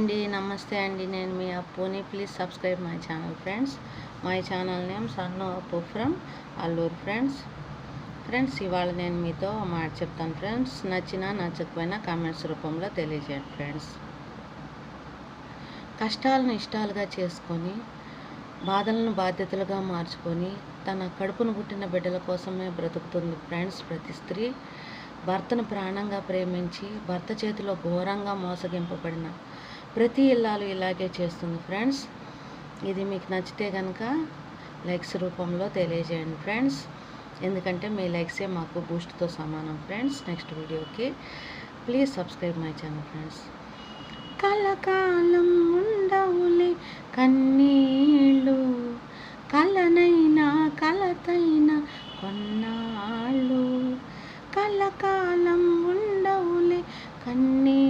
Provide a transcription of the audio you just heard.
అండి, నమస్తే అండి. నేను మీ అప్పుని. Please subscribe my channel friends. My channel name Sannu Appu from Alluri friends ఇవాళ నేను మీతో ఒక మాట చెప్తాను ఫ్రెండ్స్. నచ్చినా నచ్చకపోయినా కామెంట్స్ రూపంలో తెలియజేయండి ఫ్రెండ్స్. కష్టాలను ఇష్టాలుగా చేసుకొని, బాధలను బాధ్యతలుగా మార్చుకొని, తన కడుపును పుట్టిన బిడ్డల కోసమే బ్రతుకుతుంది ఫ్రెండ్స్ ప్రతి స్త్రీ. భర్తను ప్రాణంగా ప్రేమించి భర్త చేతిలో ఘోరంగా మోసగింపబడిన ప్రతి ఇల్లాలు ఇలాగే చేస్తుంది ఫ్రెండ్స్. ఇది మీకు నచ్చితే కనుక లైక్స్ రూపంలో తెలియజేయండి ఫ్రెండ్స్. ఎందుకంటే మీ లైక్సే మాకు బూస్ట్తో సమానం ఫ్రెండ్స్. నెక్స్ట్ వీడియోకి please subscribe my channel friends. కలకాలం ఉండవులే కన్నీళ్ళు, కలనైనా కలతైనా కొన్నాళ్ళు. కలకాలం ఉండవులే కన్నీళ్ళు,